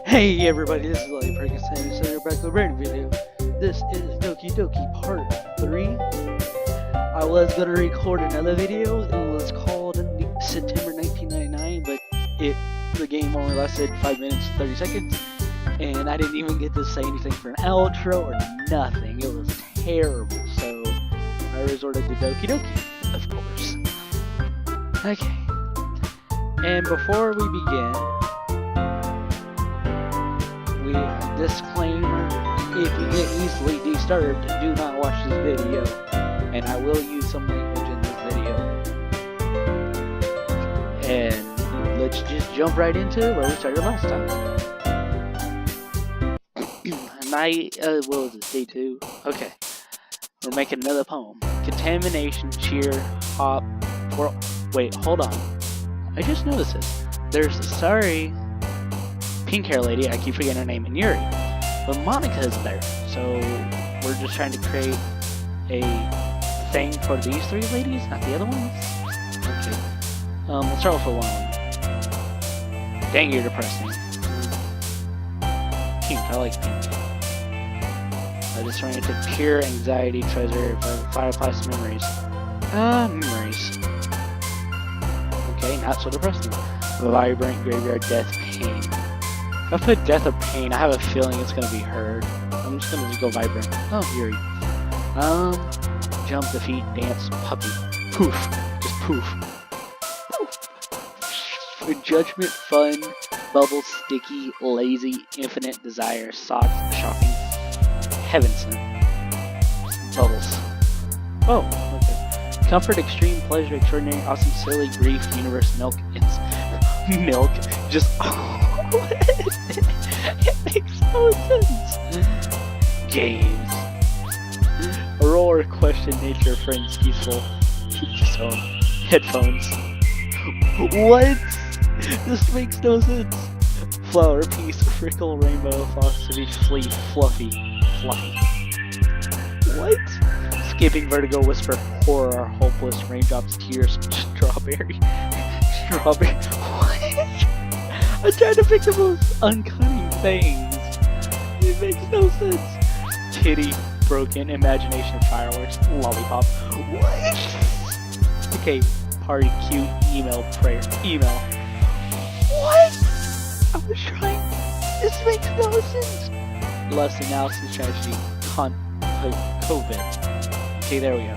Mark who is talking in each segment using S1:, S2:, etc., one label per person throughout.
S1: Hey everybody, this is Lovley Perkins, so you're back with a brand new video. This is Doki Doki Part 3. I was going to record another video. It was called September 1999, but the game only lasted 5 minutes and 30 seconds. And I didn't even get to say anything for an outro or nothing. It was terrible, so I resorted to Doki Doki, of course. Okay. And before we begin, disclaimer, if you get easily disturbed, do not watch this video, and I will use some language in this video. And let's just jump right into where we started last time. What was it, day 2? Okay, we're making another poem. Contamination, cheer, hop, wait, hold on. I just noticed this. There's sorry pink hair lady, I keep forgetting her name, and Yuri. But Monica is there, so we're just trying to create a thing for these 3 ladies, not the other ones. Okay. Let's start with one. Dang, you're depressing. Pink, I like pink. I just ran into pure anxiety treasure for Firefly's memories. Memories. Okay, not so depressing. Vibrant graveyard death pain. If I put death or pain, I have a feeling it's gonna be heard. I'm just gonna go vibrant. Oh, Yuri. Jump, defeat, dance, puppy. Poof. Just poof. Poof. Judgment, fun, bubble, sticky, lazy, infinite desire, socks, shocking, heaven sent. Bubbles. Oh, okay. Comfort, extreme, pleasure, extraordinary, awesome, silly, grief, universe, milk, it's milk. Just it makes no sense. Games. Aurora, question, nature, friends, peaceful, so headphones. What? This makes no sense. Flower, peace, frickle, rainbow, philosophy, fleet, fluffy. What? Skipping, vertigo, whisper, horror, hopeless, raindrops, tears, strawberry. What? I'm trying to pick the most uncunning things. It makes no sense. Kitty, broken, imagination, fireworks, lollipop. What? Okay, party, cute, email, prayer, email. What? I was trying. This makes no sense. Less analysis, tragedy, COVID. Okay, there we go.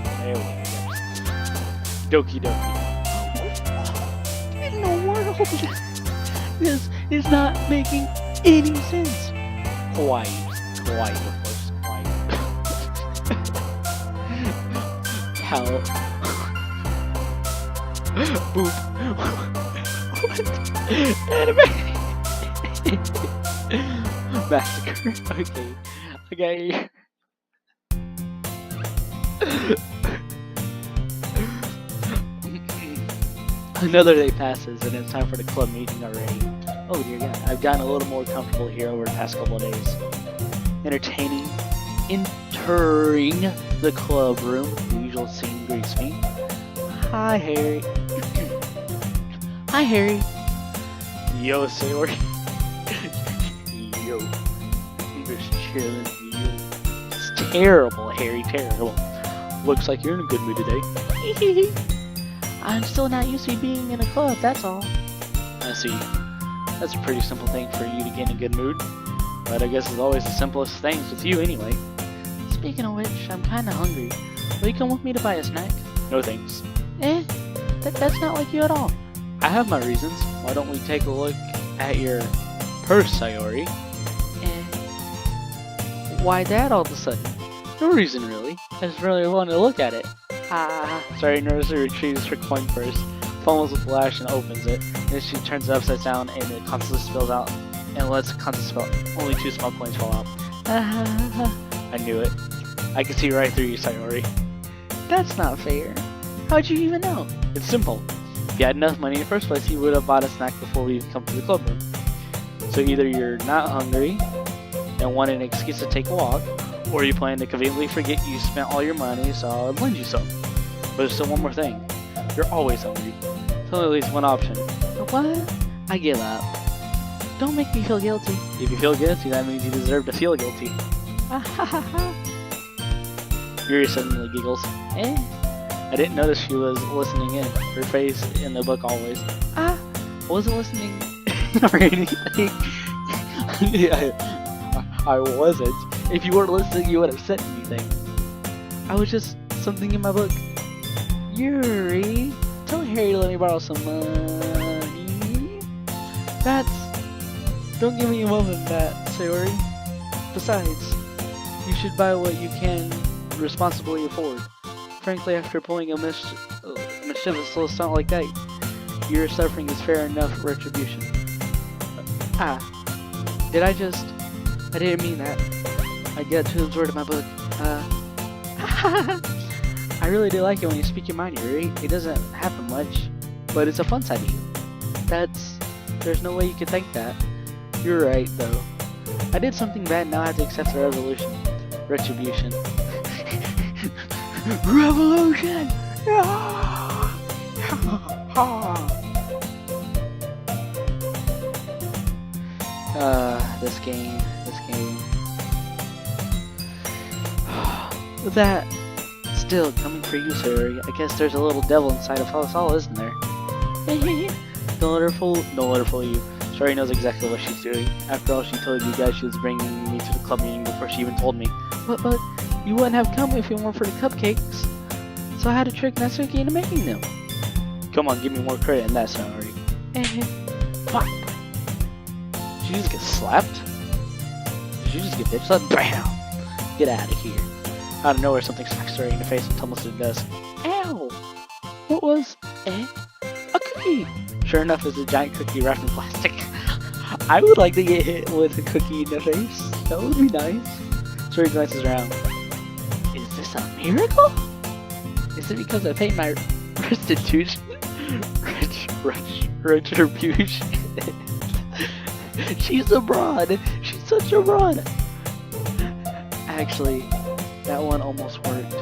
S1: Doki Doki. In the world. This is not making any sense. Hawaii, of course. Hawaii. How? Boop. What? Anime. Massacre. Okay. Okay. Another day passes, and it's time for the club meeting already. Oh dear God, I've gotten a little more comfortable here over the past couple of days. Entertaining, entering the club room, the usual scene greets me. Hi, Harry. Hi, Harry. Yo, Sayori. Yo. I'm just chilling. Yo. It's terrible, Harry, terrible. Looks like you're in a good mood today. I'm still not used to being in a club, that's all. I see. That's a pretty simple thing for you to get in a good mood. But I guess it's always the simplest things with you anyway. Speaking of which, I'm kinda hungry. Will you come with me to buy a snack? No thanks. That's not like you at all. I have my reasons. Why don't we take a look at your purse, Sayori? Why that all of a sudden? No reason really. I just really wanted to look at it. Sorry, nurse retrieves her coin purse, fumbles with the lash and opens it. Then she turns it upside down and it constantly spills out and lets the constantly spill. Only 2 small coins fall out. I knew it. I can see right through you, Sayori. That's not fair. How'd you even know? It's simple. If you had enough money in the first place, you would have bought a snack before we even come to the club room. So either you're not hungry and want an excuse to take a walk, or you plan to conveniently forget you spent all your money, so I'll lend you some. But there's still one more thing. You're always hungry. There's only at least one option. What? I give up. Don't make me feel guilty. If you feel guilty, that means you deserve to feel guilty. Yuri suddenly giggles. I didn't notice she was listening in. Her face in the book always. I wasn't listening or anything. I wasn't. If you weren't listening, you would have said anything. I was just something in my book. Yuri, tell Harry to let me borrow some money. Don't give me a moment, Matt, Sayori. Besides, you should buy what you can responsibly afford. Frankly, after pulling a mischievous little stunt like that, your suffering is fair enough retribution. I didn't mean that. I get too absorbed in my book. I really do like it when you speak your mind, Yuri. It doesn't happen much, but it's a fun side of you. There's no way you could think that. You're right, though. I did something bad, now I have to accept the retribution. Revolution! This game. That still coming for you, Sayori. I guess there's a little devil inside of us all, isn't there? Don't let her fool you. Sayori knows exactly what she's doing. After all, she told you guys she was bringing me to the club meeting before she even told me. But you wouldn't have come if it weren't for the cupcakes. So I had to trick Natsuki into making them. Come on, give me more credit than that, Sayori. Pop! Did you just get slapped? Did you just get bitch slapped? Bam! Get out of here. Out of nowhere, something smacks Sayori in the face and tumbles to the desk. Ow! What was? A cookie! Sure enough, it's a giant cookie wrapped in plastic. I would like to get hit with a cookie in the face. That would be nice. Sayori glances around. Is this a miracle? Is it because I paid my restitution? Retribution. She's a broad. She's such a broad. Actually, that one almost worked.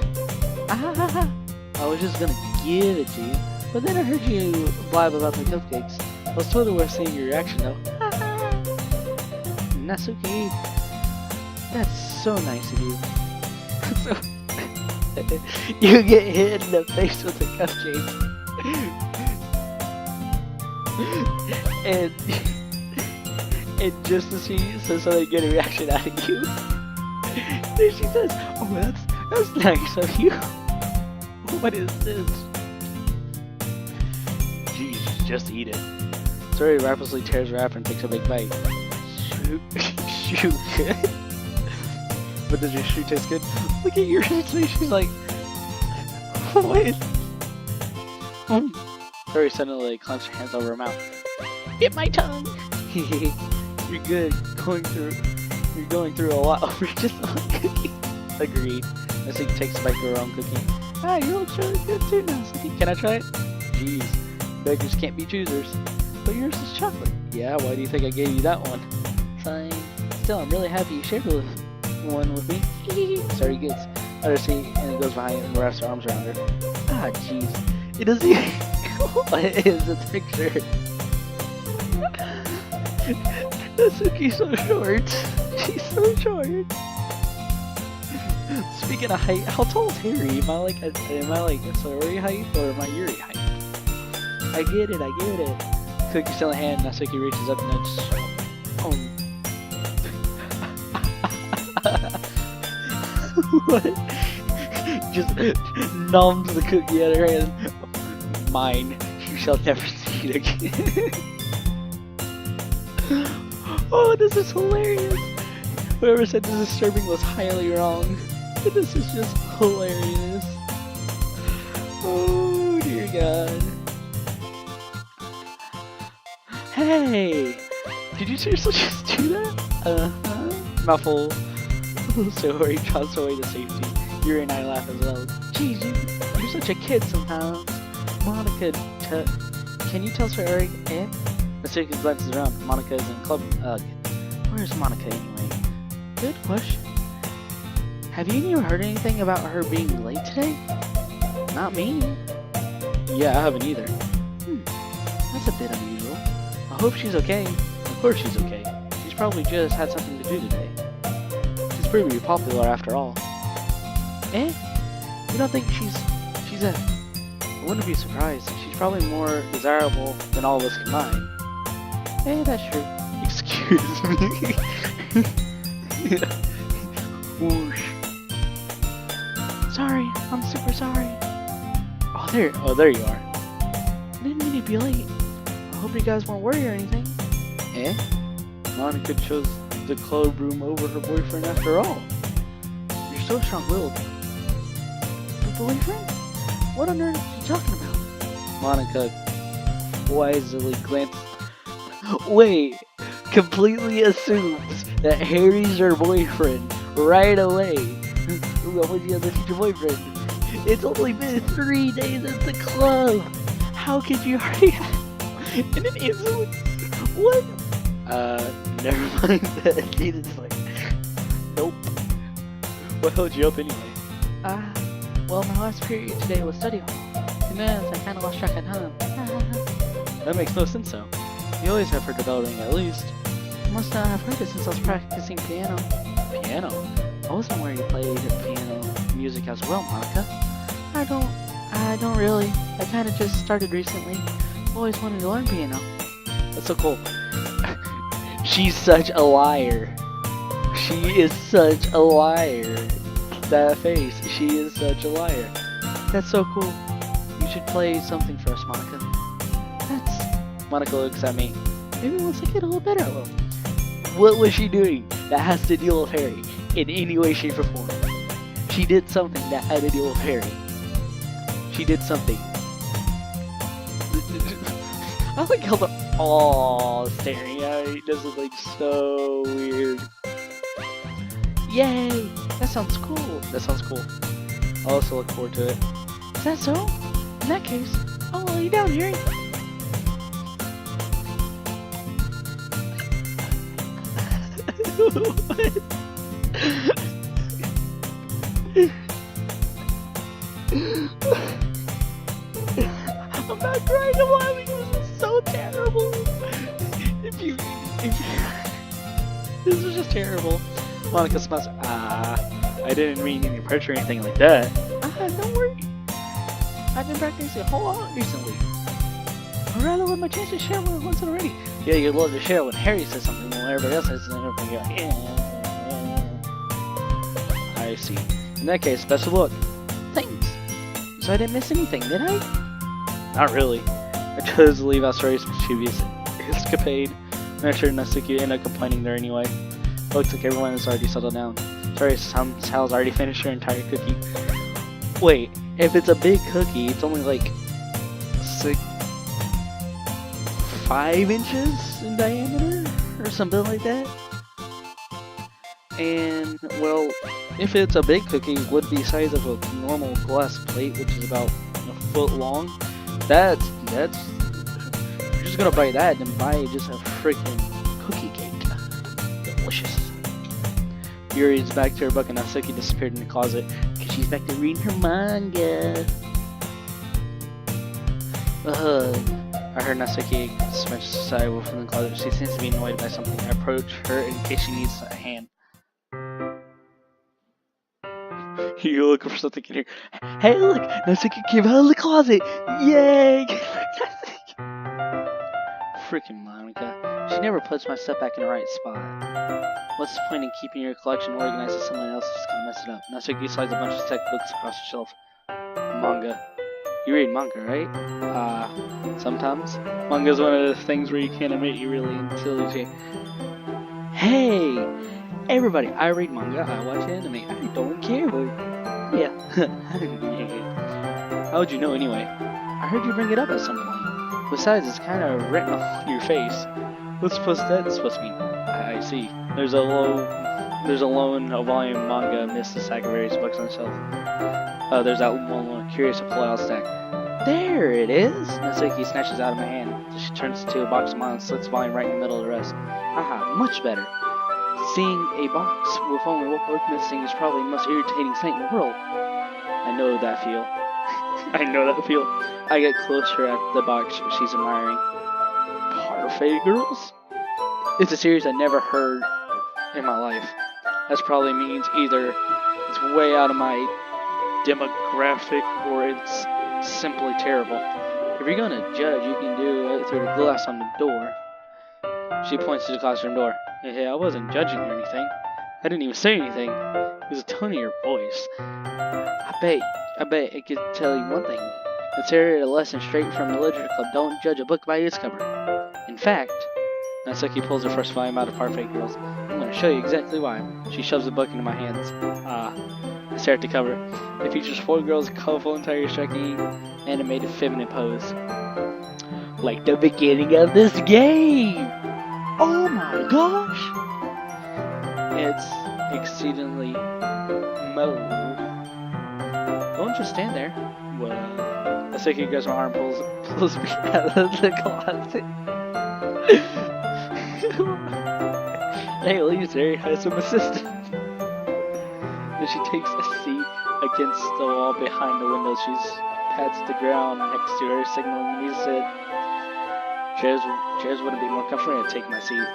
S1: I was just gonna give it to you, but then I heard you blab about the cupcakes. I was totally worth seeing your reaction though. Natsuki, that's so nice of you. You get hit in the face with a cupcake. and just to see so they get a reaction out of you. Then she says, "Oh, that's nice of you." What is this? Jeez, just eat it. Sayori rapidly tears wrapper and takes a big bite. Shoot. But does your shoe taste good? Look at your face. She's like, what? Sayori suddenly clenched her hands over her mouth. Hit my tongue. You're good. You're going through a lot over just one cookie. Agreed. Natsuki takes a bite of her own cookie. You look really good too, Natsuki. Can I try it? Jeez, beggars can't be choosers. But yours is chocolate. Yeah, why do you think I gave you that one? Fine. Still, I'm really happy you shared one with me. Sayori gets out of her seat and goes behind and wraps her arms around her. Jeez. It doesn't even... What is this picture? Natsuki's so short. She's so short. Speaking of height, how tall is Harry? Am I like Sayori height or am I Yuri height? I get it. Cookie still in hand, Natsuki reaches up and nudges. What? Just numbs the cookie out of her hand. Mine. You shall never see it again. Oh, this is hilarious. Whoever said this is disturbing was highly wrong. This is just hilarious. Oh dear God. Hey! Did you seriously just do that? Muffle. Sayori draws away to safety. Yuri and I laugh as well. Jeez, you're such a kid sometimes. Monica, can you tell Sayori? Natsuki glances around. Monica is in club. Where's Monica anyway? Good question. Have you even heard anything about her being late today? Not me. Yeah, I haven't either. That's a bit unusual. I hope she's okay. Of course she's okay. She's probably just had something to do today. She's pretty popular after all. Eh? You don't think she's a... I wouldn't be surprised. She's probably more desirable than all of us combined. Eh, that's true. Excuse me. Whoosh. Sorry, I'm super sorry. Oh, there you are. I didn't mean to be late. I hope you guys weren't worried or anything. Eh? Monica chose the club room over her boyfriend after all. You're so strong-willed. Her boyfriend? What on earth are you talking about? Monica wisely glanced... Wait! Completely assumes that Harry's her boyfriend right away. What was the other future boyfriend? It's only been 3 days at the club. How could you already have... And then instantly... What? Never mind that. He's like... Nope. What held you up anyway? Well, my last period today was study hall. Man, I kinda lost track of time. That makes no sense though. You always have heard the bell ring at least. I must not have heard it since I was practicing piano. Piano? I wasn't aware you played piano music as well, Monica. I don't really. I kinda just started recently. Always wanted to learn piano. That's so cool. She's such a liar. She is such a liar. That face. She is such a liar. That's so cool. You should play something for us, Monica. Monica looks at me. Maybe once I get a little better I will. What was she doing that has to deal with Harry in any way, shape, or form? She did something that had to deal with Harry. She did something. I like how they're all staring at me. This is like so weird. Yay! That sounds cool. That sounds cool. I also look forward to it. Is that so? In that case, I'll lay you down, Harry. I'm not crying, I'm laughing. This is so terrible. This is just terrible. Monica smiles. I didn't mean any pressure or anything like that. Don't worry. I've been practicing a whole lot recently. I'd rather let my chance to share one once already. Yeah, you'd love to share when Harry says something when everybody else says something. You're like, yeah. I see. In that case, best of luck. Thanks. So I didn't miss anything, did I? Not really. I chose to leave out Sorry's mischievous escapade. I'm not sure Natsuki ended up complaining there anyway. It looks like everyone has already settled down. Sorry's Sal's already finished her entire cookie. Wait, if it's a big cookie, it's only like 5 inches in diameter or something like that. And well, if it's a big cookie, it would be the size of a normal glass plate, which is about a foot long. That's you're just gonna buy that and buy just a freaking cookie cake. Delicious. Yuri's back to her book and Natsuki disappeared in the closet because she's back to reading her manga. I heard Natsuki smash aside from the closet. She seems to be annoyed by something. I approach her in case she needs a hand. You're looking for something in here. Hey, look! Natsuki came out of the closet! Yay! Freaking Monica. She never puts my stuff back in the right spot. What's the point in keeping your collection organized if someone else is just gonna mess it up? Natsuki slides a bunch of textbooks across the shelf. Manga. You read manga, right? Sometimes. Manga's one of the things where you can't admit you really until you say, hey! Everybody, I read manga, I watch anime, I don't care. Yeah. How would you know anyway? I heard you bring it up at some point. Besides, it's kind of written on your face. What's supposed to mean? I see. There's a lone volume manga amidst the stack of various books on the shelf. There's that one curious to pull out stack. There it is! Natsuki snatches out of my hand. So she turns to a box of mine and slits volume right in the middle of the rest. Haha, much better. Seeing a box with only one book missing is probably the most irritating sight in the world. I know that feel. I know that feel. I get closer at the box she's admiring. Parfait girls? It's a series I never heard in my life. That probably means either it's way out of my demographic or it's simply terrible. If you're gonna judge, you can do it through the glass on the door. She points to the classroom door. Hey, I wasn't judging or anything. I didn't even say anything. It was the tone of your voice. I bet it could tell you one thing. Consider it a lesson straight from the Literature Club. Don't judge a book by its cover. In fact, Natsuki pulls her first volume out of Parfait Girls. I'm going to show you exactly why. She shoves the book into my hands. I stare at the cover. It features 4 girls in colorful attire striking animated feminine pose. Like the beginning of this game! Oh my gosh! It's exceedingly mauve. Don't just stand there. Well, Natsuki grabs my arm, pulls me out of the closet. Hey, Lisa, has some assistance. Then she takes a seat against the wall behind the window. She pats the ground next to her, signaling me to sit. Chairs wouldn't be more comfortable. I'd take my seat.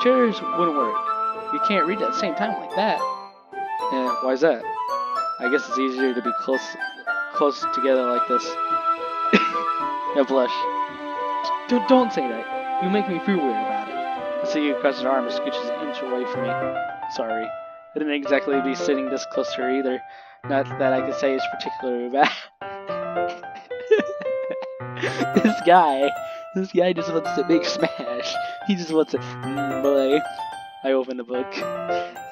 S1: Chairs wouldn't work. You can't read at the same time like that. Yeah, why's that? I guess it's easier to be close together like this. I blush. Don't say that. You make me feel weird about it. I see you across her arm and scooches an inch away from me. Sorry. I didn't exactly be sitting this close to her either. Not that I could say it's particularly bad. This guy just wants to big smash. He just wants to boy. I open the book.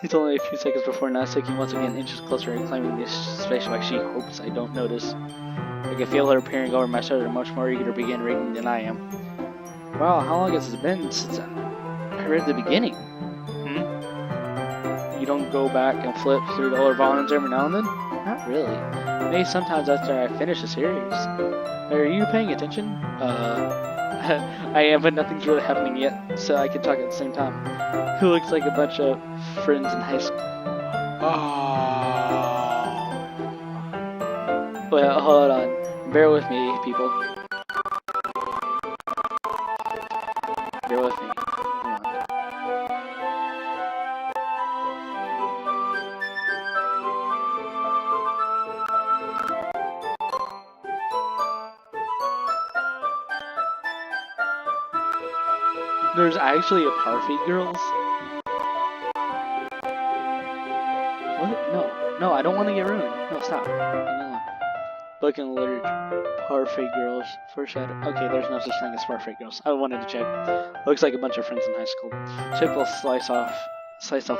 S1: It's only a few seconds before Natsuki once again inches closer and claiming this space like she hopes I don't notice. I can feel her peering over my shoulder, much more eager to begin reading than I am. Wow, how long has it been since I read the beginning? You don't go back and flip through the older volumes every now and then? Not really. Maybe sometimes after I finish a series. Are you paying attention? I am, but nothing's really happening yet, so I can talk at the same time. Who looks like a bunch of friends in high school. Well, hold on. Bear with me, people. Bear with me. Hold on. There's actually a Parfait Girls? What? No, I don't want to get ruined. No, stop. Hang on. Book and literature. Parfait Girls. Foreshadow. Okay, there's no such thing as Parfait Girls. I wanted to check. Looks like a bunch of friends in high school. Typical slice off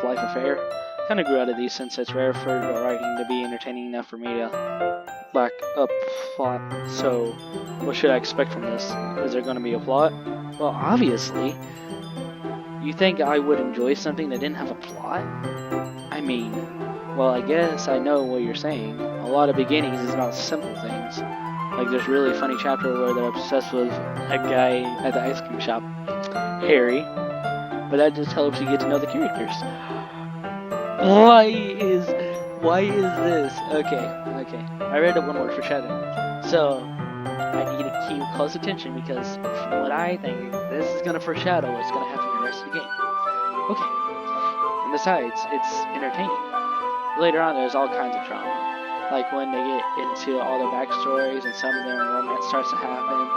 S1: life affair. Kind of grew out of these since it's rare for the writing to be entertaining enough for me to lack a plot. So, what should I expect from this? Is there going to be a plot? Well, obviously. You think I would enjoy something that didn't have a plot? I mean, well, I guess I know what you're saying. A lot of beginnings is about simple things. Like there's really a funny chapter where they're obsessed with a guy at the ice cream shop, Harry. But that just helps you get to know the characters. Why is this? Okay. I read it one word for foreshadowing. So I need to keep close attention because from what I think, this is gonna foreshadow what's gonna happen in the rest of the game. Okay. And besides, it's entertaining. Later on, there's all kinds of drama. Like when they get into all their backstories and some of their romance starts to happen.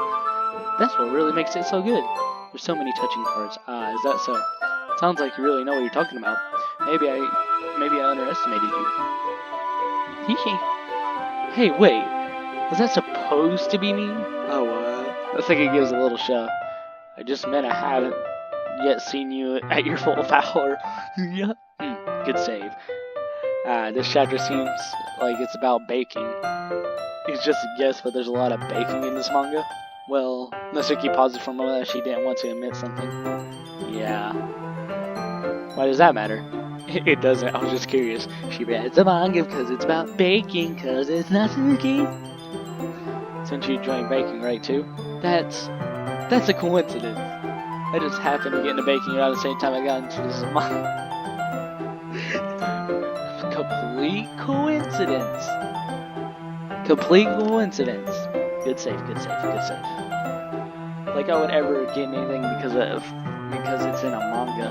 S1: That's what really makes it so good. There's so many touching parts. Is that so? Sounds like you really know what you're talking about. Maybe I underestimated you. Hey, wait. Was that supposed to be me? Oh, I think it gives a little shove. I just meant I haven't yet seen you at your full power. Yeah. Good save. This chapter seems like it's about baking. It's just a guess, but there's a lot of baking in this manga. Well, Natsuki pauses for a moment as she didn't want to admit something. Yeah. Why does that matter? It doesn't. I was just curious. She reads the manga because it's about baking, because it's Natsuki. Since you joined baking, right, too? That's a coincidence. I just happened to get into baking around the same time I got into this manga. Complete coincidence. Good save. Like I would ever get anything because of because it's in a manga.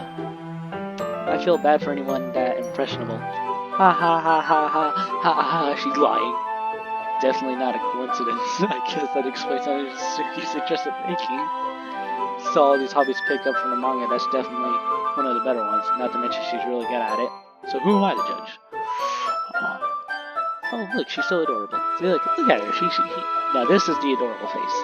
S1: I feel bad for anyone that impressionable. Ha ha ha ha ha ha ha, she's lying. Definitely not a coincidence. I guess that explains how Suki's interested in baking. So all these hobbies pick up from the manga, that's definitely one of the better ones. Not to mention she's really good at it. So who am I to judge? Oh look, she's so adorable. See, look at her. Now this is the adorable face.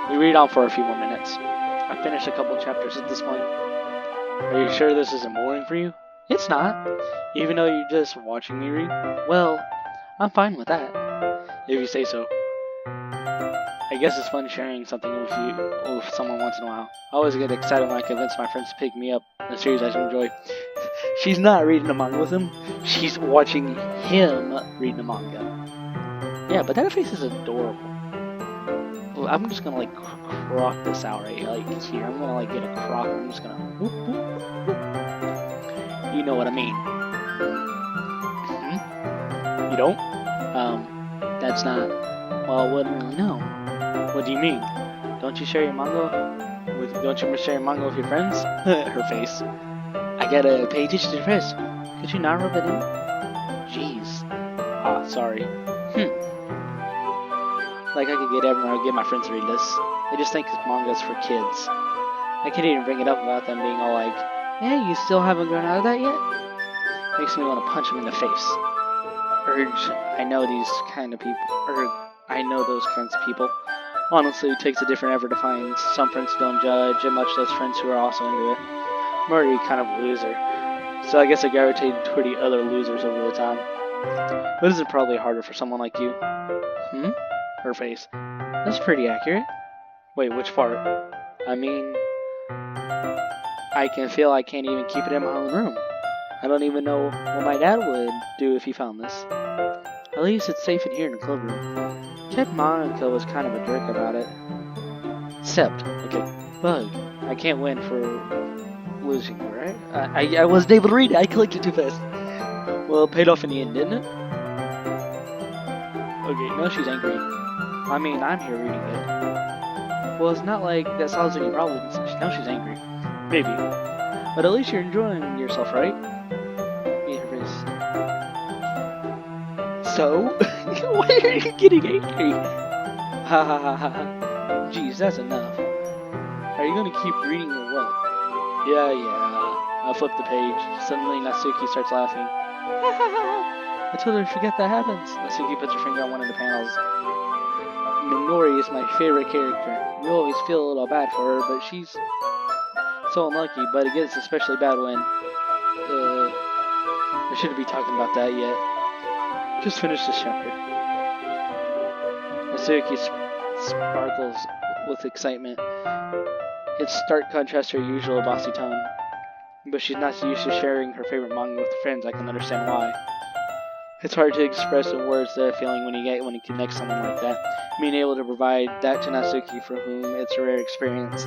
S1: We read on for a few more minutes. I finished a couple chapters at this point. Are you sure this isn't boring for you? It's not. Even though you're just watching me read? Well, I'm fine with that. If you say so. I guess it's fun sharing something with someone once in a while. I always get excited when I convince my friends to pick me up in a series I enjoy. She's not reading the manga with him. She's watching him read the manga. Yeah, but that face is adorable. Well, I'm just gonna like croc this out right like here. I'm gonna like get a croc. I'm just gonna whoop, whoop, whoop. You know what I mean. You don't? That's not. Well, I wouldn't really know. What do you mean? Don't you share your manga with your friends? Her face. I gotta pay attention to the press. Could you not rub it in? Jeez. Ah, sorry. Like I could get my friends to read this. They just think manga's for kids. I can't even bring it up about them being all like, "Hey, you still haven't grown out of that yet?" Makes me want to punch them in the face. I know those kinds of people. Honestly, it takes a different effort to find some friends who don't judge, and much less friends who are also into it. I'm already kind of a loser, so I guess I gravitated toward the other losers over the time. But is it probably harder for someone like you? Her face. That's pretty accurate. Wait, which part? I mean, I can feel I can't even keep it in my own room. I don't even know what my dad would do if he found this. At least it's safe in here in the club room. Ted Monica was kind of a jerk about it. Except, okay, Bug, I can't win for losing, right? I wasn't able to read it. I clicked it too fast. Well, it paid off in the end, didn't it? Okay, now she's angry. I mean, I'm here reading it. Well, it's not like that solves any problems. Now she's angry. Maybe. But at least you're enjoying yourself, right? So? Why are you getting angry? Ha ha ha ha. Jeez, that's enough. Are you gonna keep reading or what? Yeah. I flip the page. Suddenly, Natsuki starts laughing. I told her to forget that happens. Natsuki puts her finger on one of the panels. Minori is my favorite character. We always feel a little bad for her, but she's so unlucky. But it gets especially bad when... I shouldn't be talking about that yet. Just finish this chapter. Natsuki sparkles with excitement. It's stark contrast to her usual bossy tone. But she's not used to sharing her favorite manga with friends. I can understand why. It's hard to express in words the feeling when you connect someone like that. Being able to provide that to Natsuki, for whom it's a rare experience.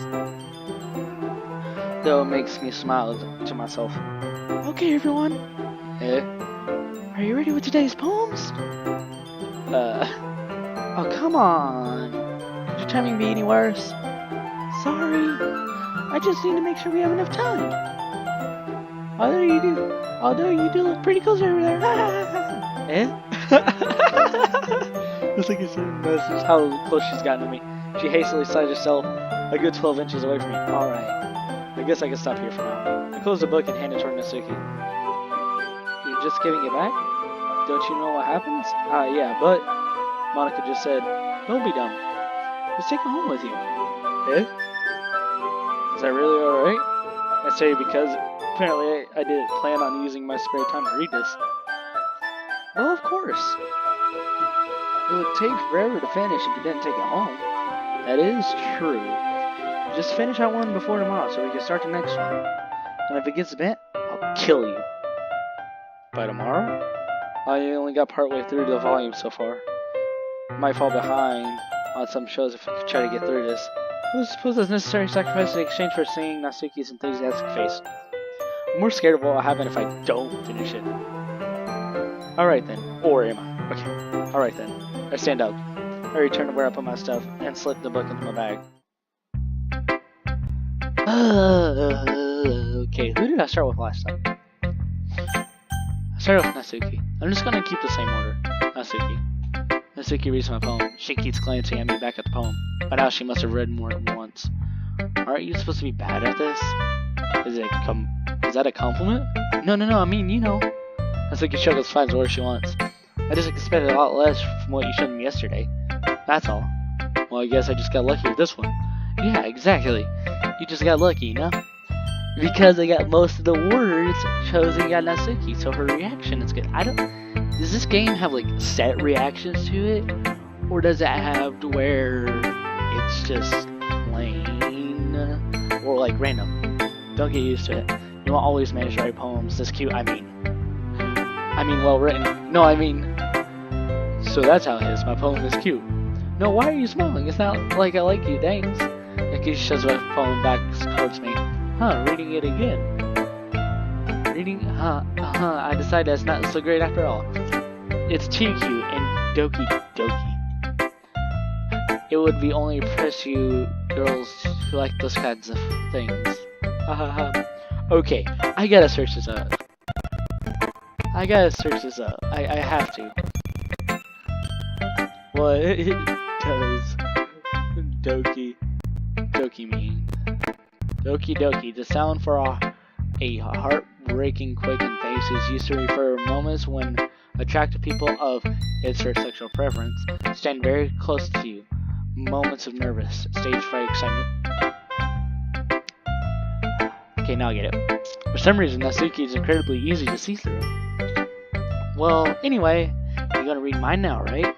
S1: Though it makes me smile to myself. Okay, everyone. Are you ready with today's poems? Oh, come on. Could your timing be any worse? Sorry. I just need to make sure we have enough time. Although you do look pretty close over there. It's like it's just how close she's gotten to me. She hastily slides herself a good 12 inches away from me. Alright. I guess I can stop here for now. I close the book and hand it toward Natsuki. You're just giving it back? Don't you know what happens? Yeah, but... Monica just said, don't be dumb. Just take it home with you. Is that really alright? I say because apparently I didn't plan on using my spare time to read this. Well, of course. It would take forever to finish if you didn't take it home. That is true. Just finish out one before tomorrow so we can start the next one. And if it gets bent, I'll kill you. By tomorrow? I only got partway through the volume so far. Might fall behind on some shows if I try to get through this. I suppose it's necessary sacrifice in exchange for seeing Natsuki's enthusiastic face. I'm more scared of what will happen if I don't finish it. Alright then. Or am I? Okay. Alright then. I stand up. I return to where I put my stuff and slip the book into my bag. Okay, who did I start with last time? I started with Natsuki. I'm just gonna keep the same order. Natsuki. Natsuki reads my poem. She keeps glancing at me back at the poem. By now she must have read more than once. Aren't you supposed to be bad at this? Is that a compliment? No, I mean, you know. Natsuki chuckles, finds where she wants. I just expected a lot less from what you showed me yesterday. That's all. Well, I guess I just got lucky with this one. Yeah, exactly. You just got lucky, you know? Because I got most of the words chosen by Natsuki, so her reaction is good. Does this game have like set reactions to it? Or does it have to where it's just plain or like random? Don't get used to it. You won't always manage to write poems this cute, I mean well written. No, I mean, so that's how it is. My poem is cute. No, why are you smiling? It's not like I like you, thanks. Nikki shoves my poem back towards me. Huh, reading it again. I decided that's not so great after all. It's too cute and Doki Doki. It would be only impress you girls who like those kinds of things. Okay, I gotta search this up. I have to. What does Doki Doki mean? Doki Doki, the sound for a heartbreaking quaking face, is used to refer to moments when attractive people of insert sexual preference stand very close to you. Moments of nervous, stage fright, excitement. Okay, now I get it. For some reason, Natsuki is incredibly easy to see through. Well, anyway, you're gonna read mine now, right?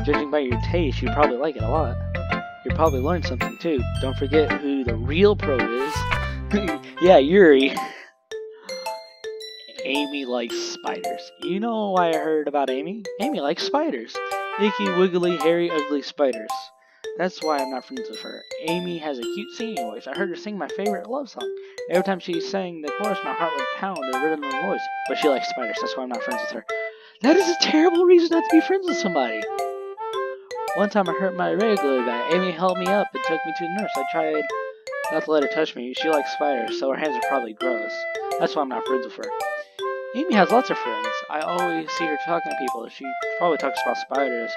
S1: Judging by your taste, you probably like it a lot. You'll probably learn something too. Don't forget who the real pro is. Yeah, Yuri. Amy likes spiders. You know why I heard about Amy? Amy likes spiders. Icky, wiggly, hairy, ugly spiders. That's why I'm not friends with her. Amy has a cute singing voice. I heard her sing my favorite love song. Every time she sang the chorus, my heart would pound to the rhythm of her voice. But she likes spiders. That's why I'm not friends with her. That is a terrible reason not to be friends with somebody. One time I hurt my leg really bad. Amy held me up and took me to the nurse. I tried not to let her touch me. She likes spiders, so her hands are probably gross. That's why I'm not friends with her. Amy has lots of friends. I always see her talking to people. She probably talks about spiders.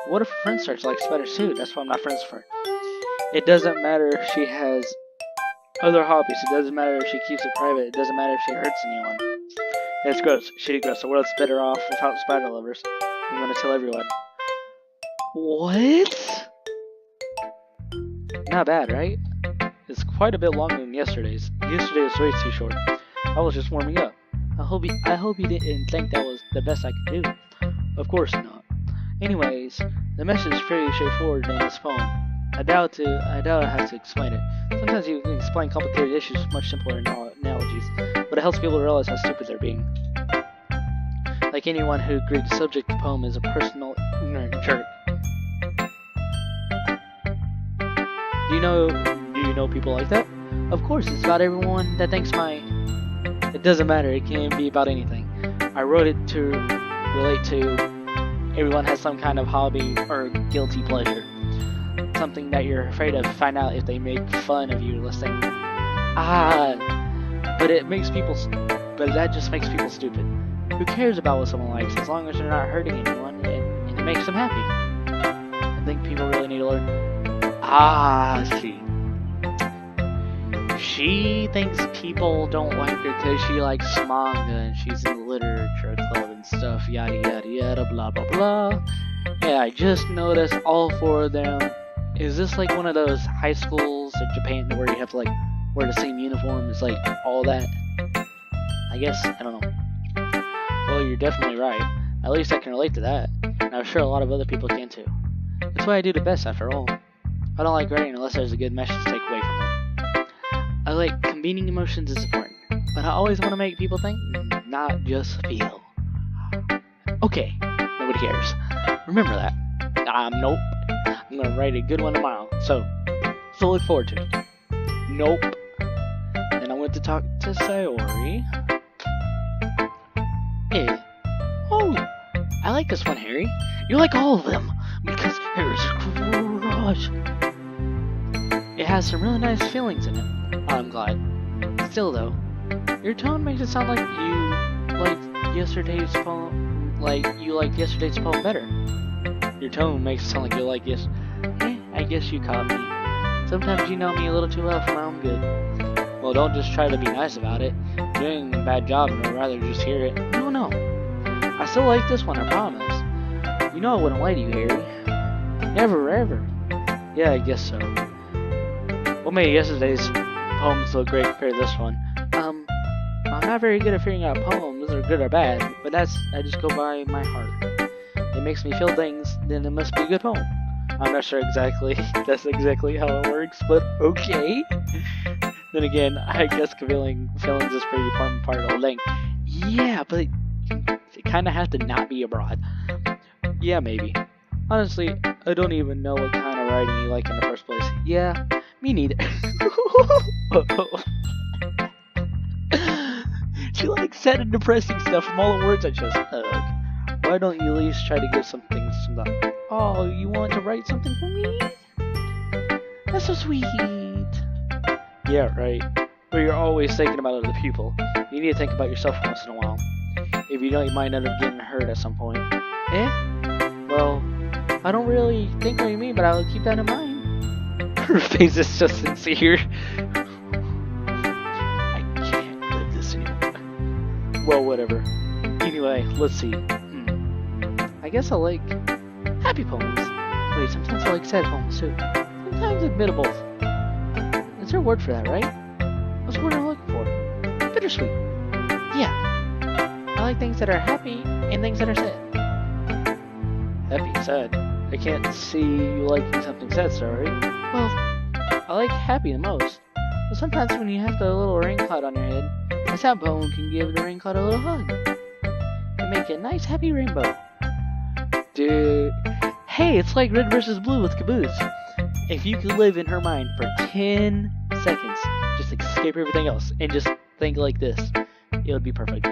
S1: What if her friend starts to like spiders too? That's why I'm not friends with her. It doesn't matter if she has other hobbies. It doesn't matter if she keeps it private. It doesn't matter if she hurts anyone. It's gross. Shitty gross. The world's better off without spider lovers. I'm gonna tell everyone. What? Not bad, right? It's quite a bit longer than yesterday's. Yesterday was way too short. I was just warming up. I hope you didn't think that was the best I could do. Of course not. Anyways, the message is pretty straightforward in this poem. I doubt I have to explain it. Sometimes you can explain complicated issues with much simpler analogies, but it helps people realize how stupid they're being. Like anyone who agreed the subject of the poem is a personal ignorant jerk. Do you know people like that? Of course, it's about everyone that thinks it doesn't matter, it can be about anything. I wrote it to relate to everyone has some kind of hobby or guilty pleasure. Something that you're afraid of find out if they make fun of you listening. But that just makes people stupid. Who cares about what someone likes as long as they're not hurting anyone and it makes them happy? I think people really need to learn. She thinks people don't like her because she likes manga and she's in the literature club and stuff, yada yada yada, blah blah blah. Yeah, I just noticed all four of them. Is this like one of those high schools in Japan where you have to like wear the same uniform as like all that? I guess, I don't know. Well, you're definitely right. At least I can relate to that. And I'm sure a lot of other people can too. That's why I do the best after all. I don't like writing unless there's a good message to take away from it. I like convening emotions is important, but I always want to make people think, not just feel. Okay, nobody cares. Remember that. Nope. I'm gonna write a good one tomorrow, so look forward to it. Nope. Then I went to talk to Sayori. Yeah. Oh, I like this one, Harry. You like all of them, because there's crush. It has some really nice feelings in it. I'm glad. Still though, your tone makes it sound like you liked yesterday's poem, better. Your tone makes it sound like you like yes. I guess you caught me. Sometimes you know me a little too well for my own good. Well, don't just try to be nice about it. You're doing a bad job and I'd rather just hear it. No. I still like this one, I promise. You know I wouldn't lie to you, Harry. Never, ever. Yeah, I guess so. What made yesterday's poems look great compared to this one? I'm not very good at figuring out poems are good or bad, but I just go by my heart. It makes me feel things, then it must be a good poem. I'm not sure exactly that's exactly how it works, but okay. Then again, I guess feelings is pretty important part of the thing. Yeah, but it kind of has to not be abroad. Yeah, maybe. Honestly, I don't even know what kind of writing you like in the first place. Yeah, me neither. She likes sad and depressing stuff from all the words I just heard. Why don't you at least try to give some thought? Oh, you want to write something for me? That's so sweet. Yeah, right. But you're always thinking about other people. You need to think about yourself once in a while. If you don't, you might end up getting hurt at some point. Well, I don't really think what you mean, but I'll keep that in mind. Her face is so sincere. I can't live this anymore. Well, whatever. Anyway, let's see. I guess I like happy poems. Wait, sometimes I like sad poems too. Sometimes a bit of both. Is there a word for that, right? What's the word I'm looking for? Bittersweet. Yeah. I like things that are happy and things that are sad. Happy and sad. I can't see you liking something sad, sorry. Well, I like happy the most. But sometimes when you have the little rain cloud on your head, a sad poem can give the rain cloud a little hug. And make a nice happy rainbow. Dude. Hey, it's like red versus blue with Caboose. If you could live in her mind for 10 seconds, just escape everything else, and just think like this, it would be perfect.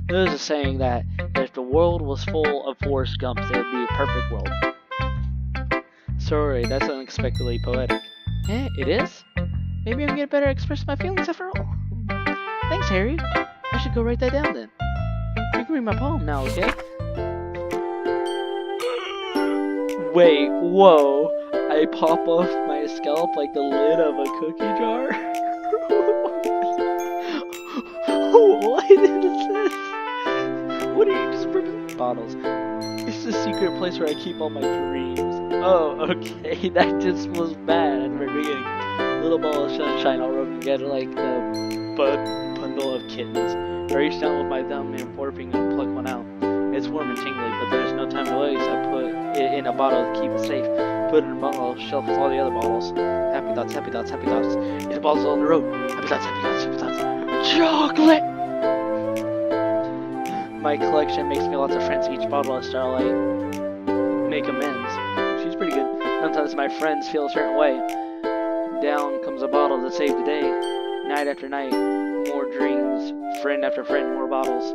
S1: There's a saying that if the world was full of Forrest Gumps, it would be a perfect world. Sorry, that's unexpectedly poetic. It is? Maybe I'm getting better at expressing my feelings after all. Thanks, Harry. I should go write that down then. You can read my poem now, okay? Wait, whoa. I pop off my scalp like the lid of a cookie jar? What is this? What are you just ripping bottles? It's the secret place where I keep all my dreams. Oh, okay, that just was bad at the very beginning. Little ball of sunshine all rubbed together like the bundle of kittens. I reached out with my thumb and forefinger and plucked one out. It's warm and tingly, but there's no time to waste. I put it in a bottle to keep it safe. Put it in a bottle shelf with all the other bottles. Happy thoughts, happy thoughts, happy thoughts. These bottles on the road. Happy thoughts, happy thoughts, happy thoughts. Chocolate! My collection makes me lots of friends. Each bottle I start like make amends. She's pretty good. Sometimes my friends feel a certain way. Down comes a bottle to save the day. Night after night, more dreams. Friend after friend, more bottles.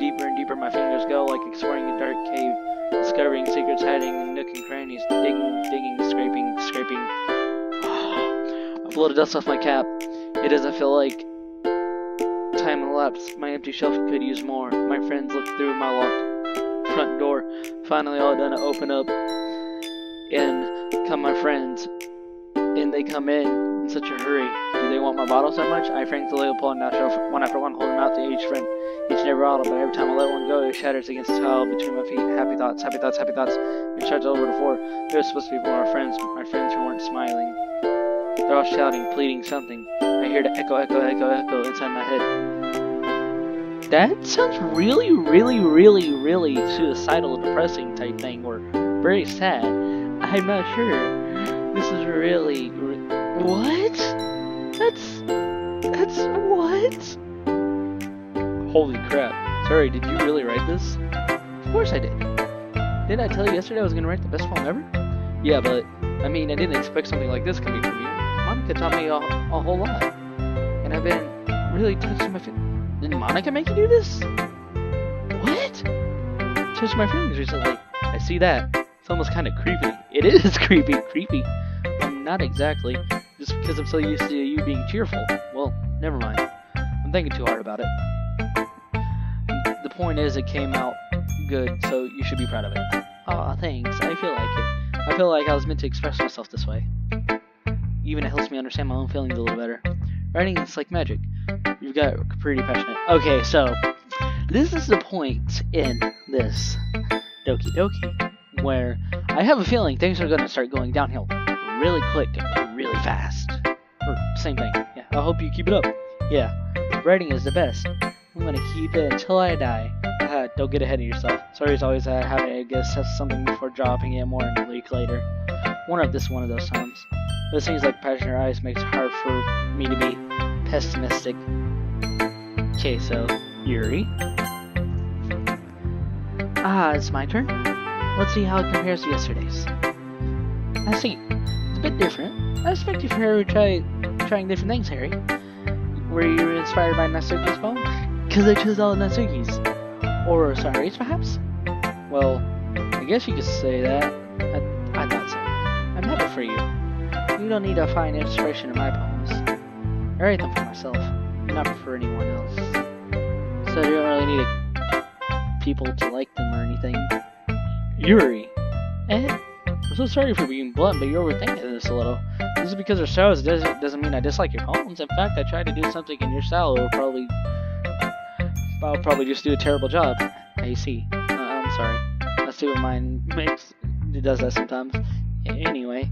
S1: Deeper and deeper my fingers go, like exploring a dark cave, discovering secrets hiding in nook and crannies, digging, scraping. I blow the dust off my cap. It doesn't feel like time elapsed. My empty shelf could use more. My friends look through my locked front door. Finally all done, I open up, and come my friends, and they come in such a hurry. Do they want my bottle so much? I frankly pull them out shelf one after one, holding them out to each friend. Each and every bottle, but every time I let one go, it shatters against the tile between my feet. Happy thoughts, happy thoughts, happy thoughts. It charges over the floor. They're supposed to be my friends who weren't smiling. They're all shouting, pleading something. I hear the echo inside my head. That sounds really suicidal, depressing type thing, or very sad. I'm not sure. This is really what? That's what? Holy crap. Sorry, did you really write this? Of course I did. Didn't I tell you yesterday I was going to write the best poem ever? Yeah, but, I mean, I didn't expect something like this coming from you. Monica taught me a whole lot. And I've been really touching my feelings. Did Monica make you do this? What? Touch my feelings recently. I see that. It's almost kind of creepy. It is creepy. Not exactly. just because I'm so used to you being cheerful. Well, never mind. I'm thinking too hard about it. The point is, it came out good, so you should be proud of it. Aw, thanks. I feel like it. I feel like I was meant to express myself this way. Even it helps me understand my own feelings a little better. Writing is like magic. You've got pretty passionate. Okay, so this is the point in this Doki Doki where I have a feeling things are going to start going downhill really quick, really fast. Or same thing. Yeah, I hope you keep it up. Yeah, writing is the best. I'm going to keep it until I die. Don't get ahead of yourself. Sorry, it's always having to guess something before dropping it more than a week later. One of those times. But it seems like passion in your eyes makes it hard for me to be pessimistic. Okay, so Yuri. It's my turn. Let's see how it compares to yesterday's. I see. It's a bit different. I expect you for Harry to trying different things, Harry. Were you inspired by Natsuki's poem? Because I chose all Natsuki's. Or Sari's, perhaps? Well, I guess you could say that. I thought so. I'm happy for you. You don't need to find inspiration in my poems. I write them for myself, not for anyone else. So you don't really need people to like them or anything. Yuri. I'm so sorry for being blunt, but you're overthinking this a little. This is because our styles doesn't mean I dislike your poems. In fact, I tried to do something in your style I'll probably just do a terrible job. I see. I'm sorry. Let's see what mine makes. It does that sometimes. Anyway,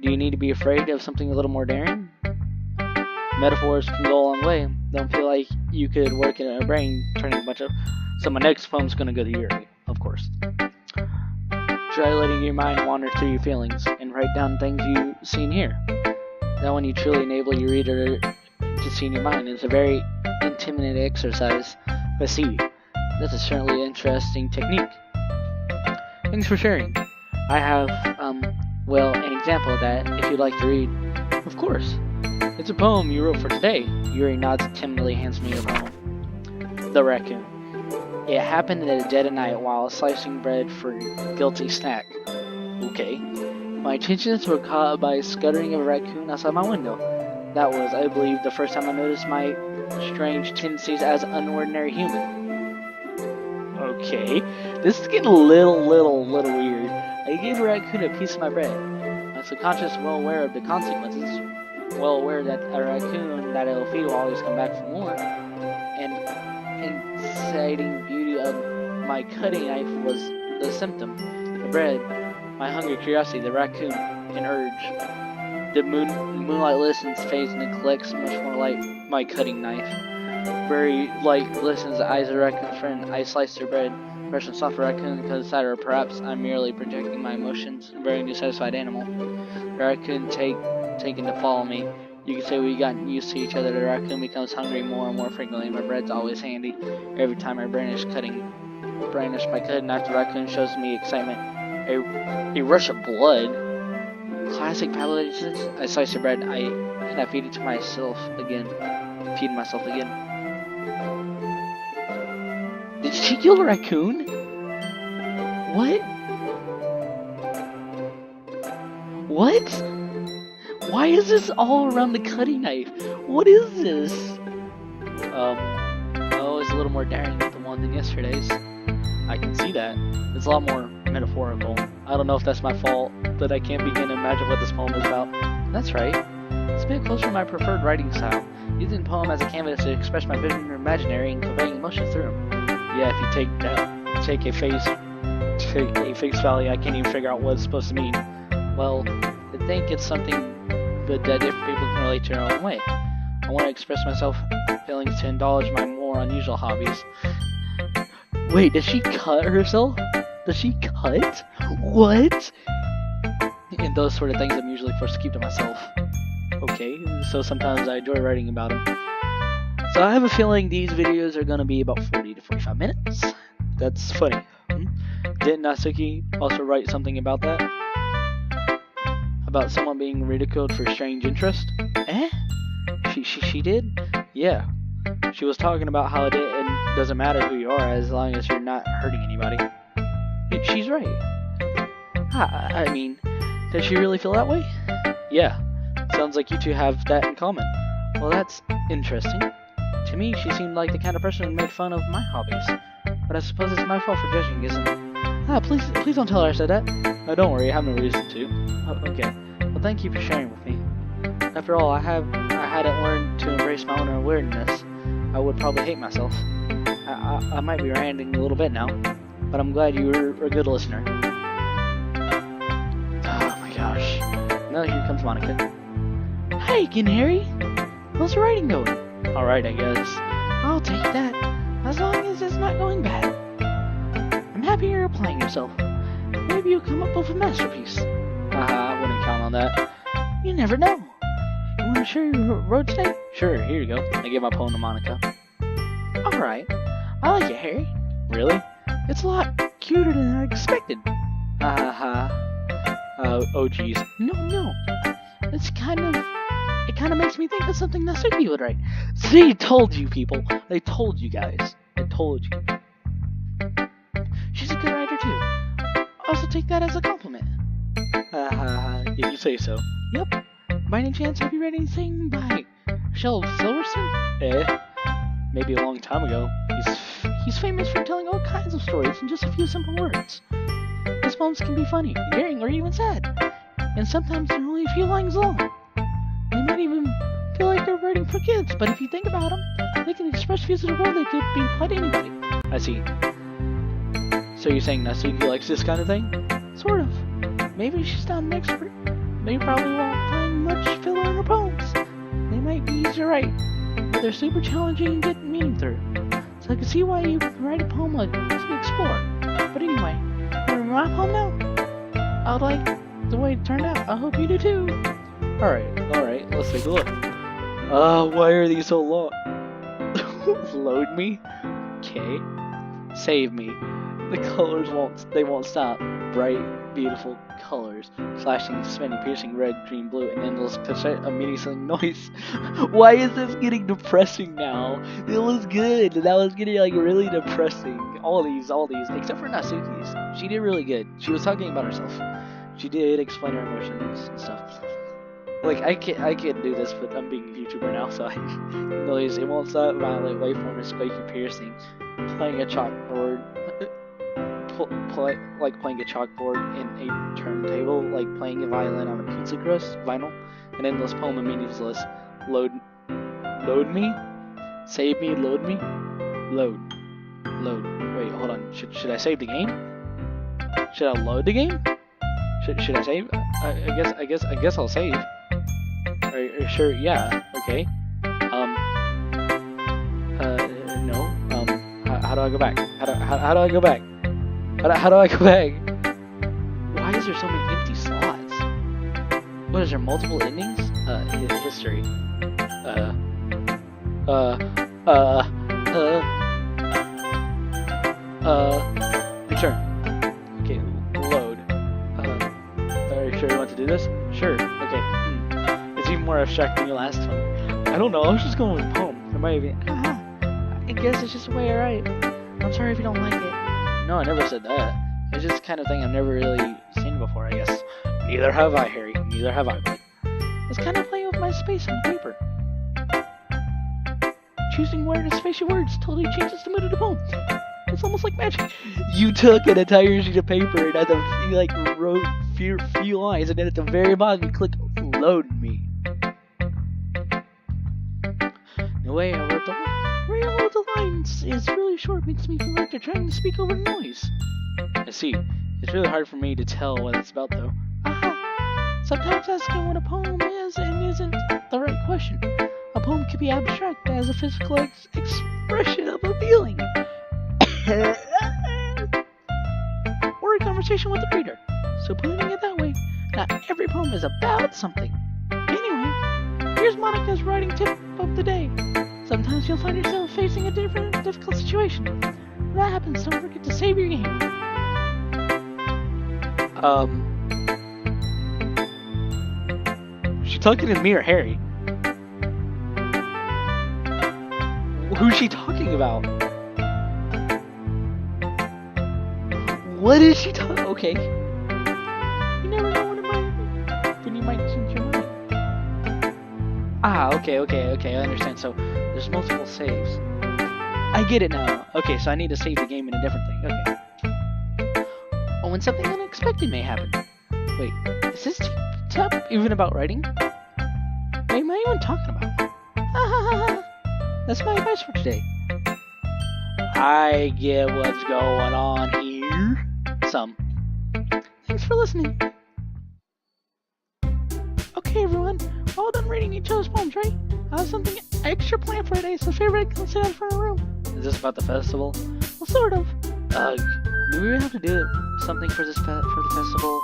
S1: do you need to be afraid of something a little more daring? Metaphors can go a long way. Don't feel like you could work in a brain turning a bunch of... So my next poem's gonna go to Yuri, of course. Try letting your mind wander through your feelings and write down things you see and hear. That when you truly enable your reader to see in your mind, it's a very intimidating exercise. But see, that's a certainly interesting technique. Thanks for sharing. I have, well, an example of that, if you'd like to read. Of course. It's a poem you wrote for today. Yuri nods and timidly hands me a poem. The Raccoon. It happened in the dead of night while slicing bread for a guilty snack. Okay. My attentions were caught by a scuttering of a raccoon outside my window. That was, I believe, the first time I noticed my strange tendencies as an unordinary human. Okay. This is getting a little weird. I gave a raccoon a piece of my bread. My subconscious, well aware of the consequences, well aware that a raccoon that it'll feed will always come back for more, and inciting beauty of my cutting knife was the symptom. The bread, my hungry curiosity, the raccoon, an urge. The moonlight listens, fades, and collects much more like my cutting knife. Very light glistens the eyes of the raccoon's friend. I slice their bread, fresh and soft raccoon because inside, or perhaps I'm merely projecting my emotions, a very dissatisfied animal. The raccoon taken to follow me. You can say we gotten used to each other. The raccoon becomes hungry more and more frequently. My bread's always handy. Every time I brandish my cutting knife, the raccoon shows me excitement. A rush of blood. Classic palpitations. I slice the bread. And I feed it to myself again. Feed myself again. Did she kill the raccoon? What? What? Why is this all around the cutting knife? What is this? Oh, it's a little more daring than the one than yesterday's. I can see that. It's a lot more metaphorical. I don't know if that's my fault, but I can't begin to imagine what this poem is about. That's right. It's a bit closer to my preferred writing style. Using the poem as a canvas to express my vivid or imaginary and conveying emotion through them. Yeah, if you take a face value, I can't even figure out what it's supposed to mean. Well, I think it's something but that different people can relate to their own way. I want to express myself feelings to indulge my more unusual hobbies. Wait, did she cut herself? Does she cut? What? And those sort of things I'm usually forced to keep to myself. Okay, so sometimes I enjoy writing about them. So I have a feeling these videos are going to be about 40 to 45 minutes. That's funny. Didn't Natsuki also write something about that? About someone being ridiculed for strange interest? She did? Yeah. She was talking about how it doesn't matter who you are as long as you're not hurting anybody. She's right. I mean, does she really feel that way? Yeah. sounds like you two have that in common. Well, that's interesting. To me, she seemed like the kind of person who made fun of my hobbies. But I suppose it's my fault for judging, isn't it? Ah, please don't tell her I said that. Don't worry, I have no reason to. Oh, okay. Well, thank you for sharing with me. After all, I hadn't learned to embrace my own awareness. I would probably hate myself. I might be ranting a little bit now, but I'm glad you were a good listener. Oh my gosh. Now here comes Monica. Hi again, Harry. How's the writing going? Alright, I guess. I'll take that, as long as it's not going bad. I'm happy you're applying yourself. Maybe you'll come up with a masterpiece. I wouldn't count on that. You never know. You want to share your road today? Sure, here you go. I gave my poem to Monica. Alright. I like it, Harry. Really? It's a lot cuter than I expected. Oh geez. No. It kind of makes me think of something that Suki would write. See, I told you people. I told you guys. I told you. She's a good writer too. Also take that as a compliment. If you say so. Yep. By any chance, have you read anything by Shel Silverstone? Maybe a long time ago. He's famous for telling all kinds of stories in just a few simple words. His poems can be funny, endearing, or even sad. And sometimes they're only a few lines long. They might even feel like they're writing for kids, but if you think about them, they can express views of the world that could be applied to anybody. I see. So you're saying Nasuki likes this kind of thing? Sort of. Maybe she's not an expert. They probably won't find much filler in her poems. They might be easy to write, but they're super challenging and get meaning through. So I can see why you write a poem like to explore. But anyway, you remember my poem now? I like the way it turned out. I hope you do too. Alright, let's take a look. Why are these so long? Load me? Okay. Save me. The colors won't stop. Bright, beautiful colors. Flashing, spinning, piercing, red, green, blue, and endless cassette immediately noise. Why is this getting depressing now? It was good. That was getting like really depressing. All these, except for Nasuki's. She did really good. She was talking about herself. She did explain her emotions and stuff. Like, I can't do this, but I'm being a YouTuber now, so I noise. It won't stop. Violent, waveform, is squeaky, piercing. Playing a chalkboard. Like playing a chalkboard in a turntable. Like playing a violin on a pizza crust. Vinyl. An endless poem of meaningless. Load me? Save me, load me? Load. Wait, hold on. Should I save the game? Should I load the game? Should I save? I guess I'll save. Are you sure? Yeah. Okay. No. How do I go back? How do I go back? How do I go back? Why is there so many empty slots? What is there? Multiple endings? History. Return. Okay. Load. Are you sure you want to do this? Sure. Okay. It's even more abstract than your last one. I don't know. I was just going with poem. It might be. I guess it's just the way I write. I'm sorry if you don't like it. No, I never said that. It's just the kind of thing I've never really seen before, I guess. Neither have I, Harry. Neither have I. It's kind of playing with my space on the paper. Choosing where to space your words totally changes the mood of the poem. It's almost like magic. You took an entire sheet of paper and you wrote few lines, and then at the very bottom you click load me. The way I wrote the lines is really short, makes me feel like they're trying to speak over noise. I see. It's really hard for me to tell what it's about, though. Sometimes asking what a poem is and isn't the right question. A poem can be abstract as a physical expression of a feeling. Or a conversation with the reader. So putting it that way, not every poem is about something. Anyway, here's Monica's writing tip of the day. Sometimes you'll find yourself facing a difficult situation. When that happens, don't forget to save your game. Is she talking to me or Harry? Who's she talking about? What is she talking? Okay. You never know when you might change your mind. Okay, I understand. So, there's multiple saves. I get it now. Okay, so I need to save the game in a different thing. Okay. Oh, and something unexpected may happen. Wait, is this tab even about writing? What am I even talking about? That's my advice for today. I get what's going on here. Thanks for listening. Okay, everyone. All done reading each other's poems, right? I have something extra planned for today, so favorite can sit out in front of the room. Is this about the festival? Well, sort of. Do we really have to do something for this for the festival?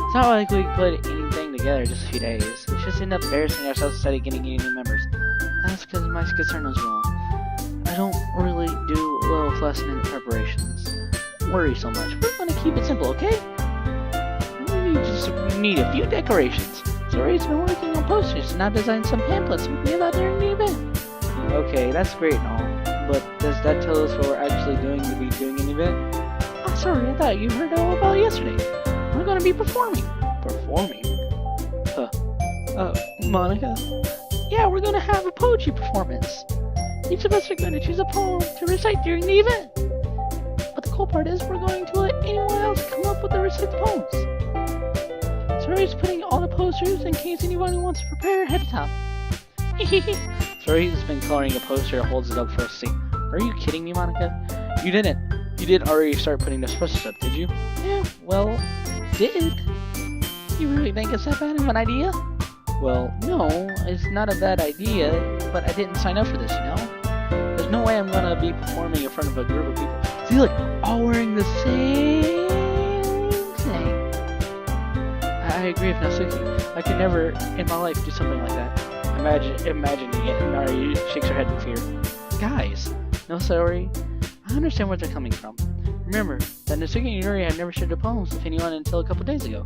S1: It's not like we put anything together just a few days. We just end up embarrassing ourselves instead of getting any new members. That's because my concern is wrong. I don't really do well with last minute preparations. Don't worry so much. We're gonna keep it simple, okay? We need a few decorations. Zoe's been working on posters and I've designed some pamphlets we can give out during the event. Okay, that's great and all, but does that tell us what we're actually doing to be doing an event? Oh, sorry, I thought you heard all about it yesterday. We're gonna be performing. Performing? Monica? Yeah, we're gonna have a poetry performance. Each of us are gonna choose a poem to recite during the event. But the cool part is we're going to let anyone else come up with the recited poems. Sorry's putting all the posters in case anyone wants to prepare ahead of time. Sorry's been coloring a poster and holds it up for us to see. Are you kidding me, Monica? You didn't already start putting those posters up, did you? Yeah, well, did. You really think it's that bad of an idea? Well, no, it's not a bad idea, but I didn't sign up for this, you know? There's no way I'm gonna be performing in front of a group of people. See, look, all wearing the same thing. I agree with Natsuki. I could never in my life do something like that. Imagining it, and Nari shakes her head in fear. Guys, no sorry. I understand where they're coming from. Remember that Natsuki and Yuri had never shared the poems with anyone until a couple days ago.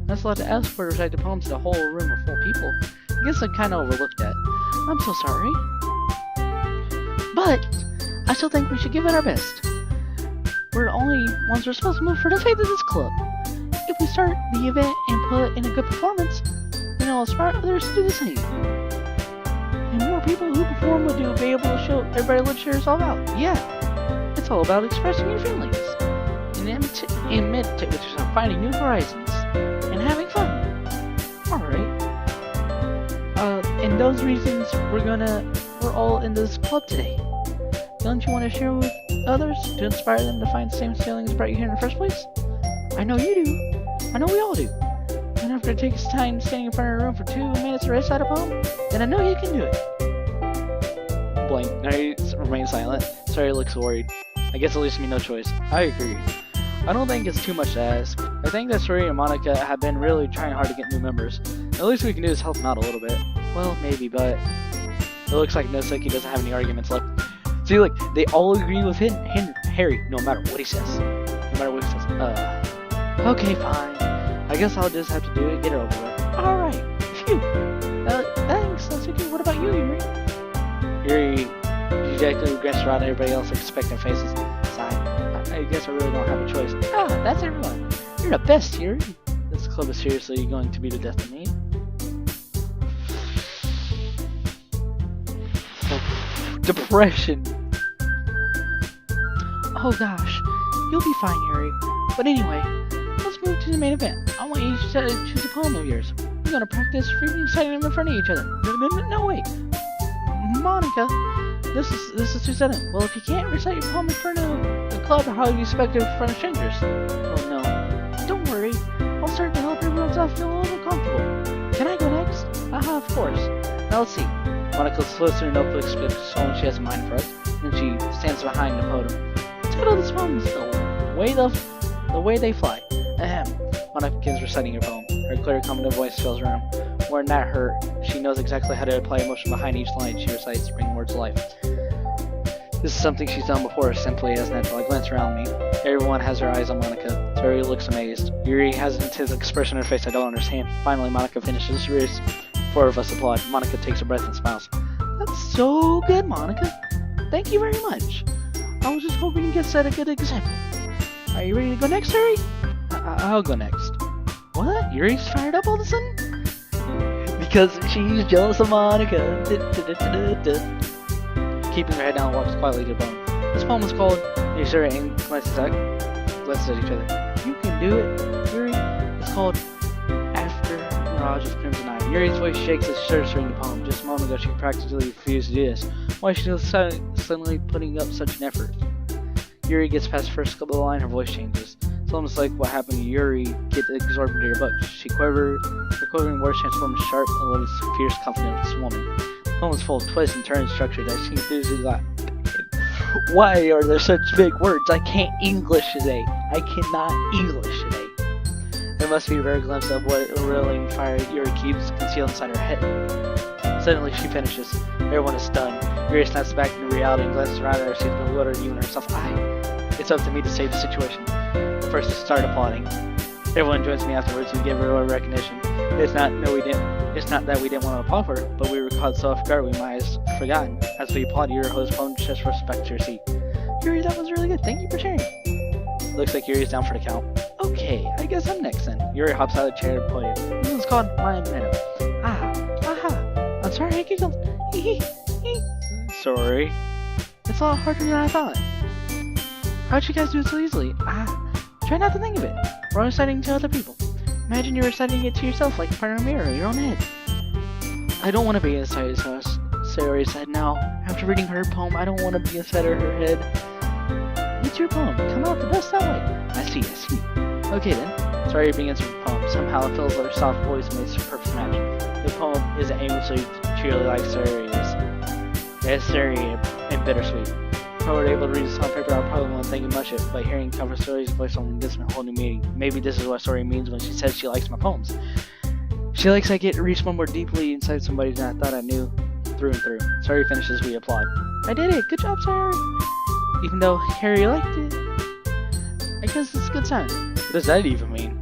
S1: That's a lot to ask for to recite the poems to a whole room of 4 people. I guess I kinda overlooked that. I'm so sorry. But I still think we should give it our best. We're the only ones responsible for the fate of this club. If we start the event and put in a good performance, then it'll inspire others to do the same. And more people who perform would be able to show everybody literature is all about. Yeah, it's all about expressing your feelings. And finding new horizons. And having fun. Alright. And those reasons we're all in this club today. Don't you want to share with others to inspire them to find the same feelings about you here in the first place? I know you do. I know we all do. And after it takes time standing in front of a room for 2 minutes to recite a poem, then I know you can do it. Blank. Nari remains silent. Sorry, looks worried. I guess it leaves me no choice. I agree. I don't think it's too much to ask. I think that Suri and Monica have been really trying hard to get new members. The least we can do is help them out a little bit. Well, maybe, but it looks like Noseki doesn't have any arguments left. See, look, they all agree with Harry, no matter what he says. Okay, fine. I guess I'll just have to do it and get it over with. Alright, phew. Thanks, Noseki. What about you, Yuri? Yuri dejectedly glanced around at everybody else expecting faces. I guess I really don't have a choice. Ah, that's everyone. You're the best here. This club is seriously going to be the death of me. Depression. Oh gosh, you'll be fine, Yuri. But anyway, let's move to the main event. I want you to choose a poem of yours. We're gonna practice reciting them in front of each other. No, wait. Monica, this is too sudden. Well, if you can't recite your poem in front of the club, how do you expect it in front of strangers? Oh no. Don't worry. I'll start to help everyone else feel a little comfortable. Can I go next? Aha, of course. Now let's see. Monica slows through her notebook, speaks someone she has in mind for us, and she stands behind the podium. The title of this poem is The Way They Fly. Ahem. Monica begins reciting her poem. Her clear, confident voice fills the room. More than that, she knows exactly how to apply emotion behind each line she recites to bring words to life. This is something she's done before, simply as natural. I glance around me. Everyone has their eyes on Monica. Tori looks amazed. Yuri has his expression on her face I don't understand. Finally, Monica finishes her race. 4 of us applaud. Monica takes a breath and smiles. That's so good, Monica. Thank you very much. I was just hoping to set a good example. Are you ready to go next, Yuri? I'll go next. What? Yuri's fired up all of a sudden? Because she's jealous of Monica. Keeping her head down, walks quietly to the poem. This poem is called Yuri and glances at each other. You can do it, Yuri. It's called After Mirage of Crimson Eye. Yuri's voice shakes as she starts reading the poem. Just a moment ago, she practically refused to do this. Why is she suddenly putting up such an effort? Yuri gets past the first couple of lines, her voice changes. It's almost like what happened to Yuri gets absorbed into your book. Her quivering words transform into sharp, alert, fierce, confident woman. The poem is full of twists and turns structured as she enthusiastically laughs. Why are there such big words? I can't English today. I cannot English today. There must be a rare glimpse of what a rolling fire Yuri keeps concealed inside her head. Suddenly she finishes. Everyone is stunned. Yuri snaps back into reality and glances around her. She's bewildered, even herself. It's up to me to save the situation. First to start applauding. Everyone joins me afterwards. We give her a recognition. It's not that we didn't want to applaud her, but we were caught so off guard we might have forgotten. As we applaud your host poem, just respect your seat. Yuri, that was really good. Thank you for sharing. Looks like Yuri's down for the count. Okay, I guess I'm next then. Yuri hops out of the chair and podium. This one's called My Meadow. I'm sorry I giggled. Sorry. It's a lot harder than I thought. How'd you guys do it so easily? Try not to think of it. We're reciting to other people. Imagine you're reciting it to yourself like in front of a mirror in your own head. I don't want to be inside his house, Sayori said. Now, after reading her poem, I don't want to be inside her head. It's your poem. Come out the best that way. I see. Okay then. Sayori begins her poem. Somehow it feels like her soft voice makes a perfect match. The poem isn't aimlessly cheerily like Sayori is. It's Sayori and bittersweet. If I were able to read this on paper, I probably wouldn't think much of it, but hearing cover Sayori's voice on gives me a whole new meaning. Maybe this is what Sayori means when she says she likes my poems. She likes I get to reach one more deeply inside somebody than I thought I knew through and through. Sayori finishes, we applaud. I did it! Good job, Sayori! Even though Harry liked it, I guess it's a good sign. What does that even mean?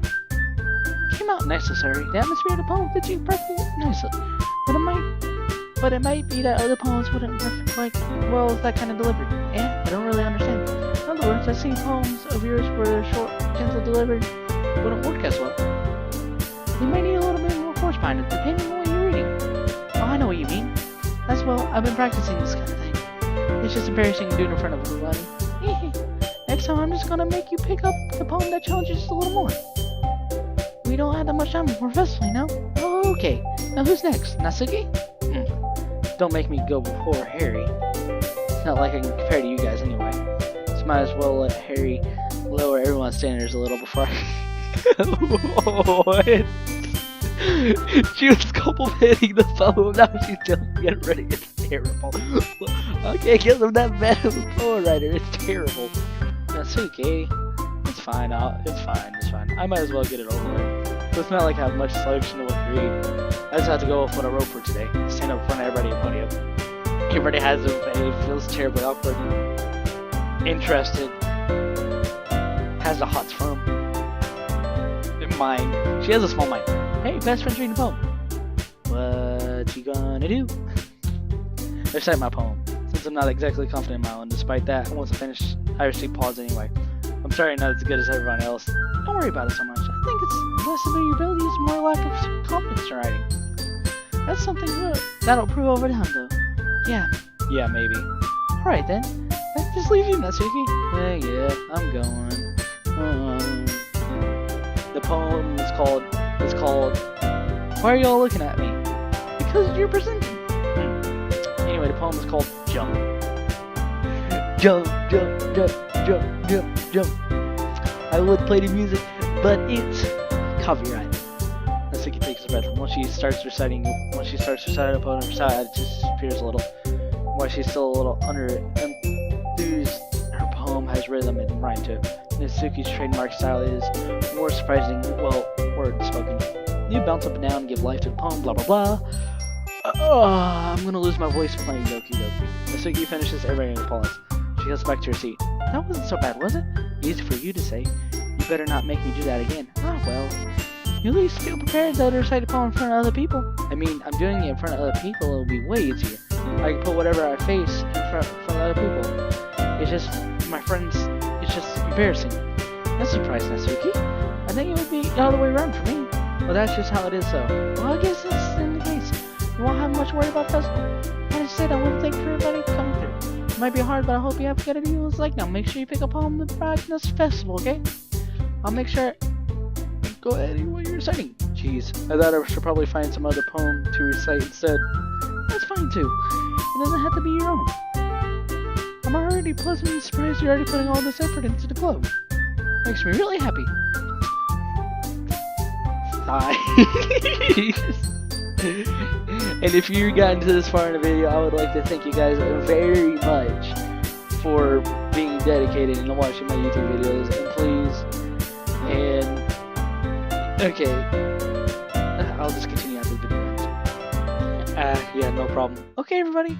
S1: Came out nice, Sayori. The atmosphere of the poem fits you perfectly nicely. But it might be that other poems wouldn't reflect well with that kind of delivery. I don't really understand. In other words, I see poems of yours where they're short, gentle delivered wouldn't work as well. You might need a little bit more force behind it, depending on what you're reading. Oh, I know what you mean. That's well, I've been practicing this kind of thing. It's just embarrassing to do it in front of everybody. Next time I'm just gonna make you pick up the poem that challenges just a little more. We don't have that much time for festival, you know? Oh, okay. Now who's next? Natsuki? Don't make me go before Harry. It's not like I can compare to you guys anyway. So might as well let Harry lower everyone's standards a little before I... What? She was complimenting the poem, now she's just getting ready. It's terrible. I can't get them that bad of a poem writer, it's terrible. Natsuki, it's fine, it's fine. I might as well get it over with. So it's not like I have much selection of what to read. I just have to go with what I wrote for today. Stand up in front of everybody at podium. Everybody has it, it feels terribly awkward. Interested. Has the hots from mind. She has a small mind. Hey, best friend's reading a poem. What you gonna do? Recite my poem. Since I'm not exactly confident in my own, despite that, once I finish, I receive pause anyway. I'm sorry not as good as everyone else. Don't worry about it so much. I think it's less about your abilities, more lack of confidence in writing. That's something good. That'll prove over time, though. Yeah, maybe. Alright then. Let's just leave you, Natsuki. Yeah, I'm going. The poem is called, Why Are Y'all Looking At Me? Because you're presenting. Anyway, the poem is called Jump. Jump. I would play the music, but it's copyright. Natsuki takes a breath. Once she starts reciting the poem, her side just appears a little. While she's still a little enthused, her poem has rhythm and rhyme to it. Natsuki's trademark style is more surprising, words spoken. You bounce up and down and give life to the poem, blah blah blah. I'm gonna lose my voice playing Doki Doki. Natsuki finishes, everybody applauds. She goes back to her seat. That wasn't so bad, was it? Easy for you to say. You better not make me do that again. Well. You at least feel prepared though to recite a poem in front of other people. I mean, I'm doing it in front of other people, it'll be way easier. I can put whatever I face in front of other people. It's just, my friends, it's just embarrassing. That's a surprise, Natsuki. I think it would be the other way around for me. Well, that's just how it is, though. Well, I guess that's in the case. You won't have much to worry about festival. I just said I want to thank everybody for coming through. It might be hard, but I hope you have good ideas. Like now, make sure you pick up on the brightness festival, okay? I'll make sure. Go ahead and what you're reciting. Jeez, I thought I should probably find some other poem to recite instead. That's fine too. It doesn't have to be your own. I'm already pleasantly surprised you're already putting all this effort into the club. Makes me really happy. Hi. And if you got into this far in the video, I would like to thank you guys very much for being dedicated and watching my YouTube videos. And please, okay, I'll just continue after the video. Yeah, no problem. Okay, everybody,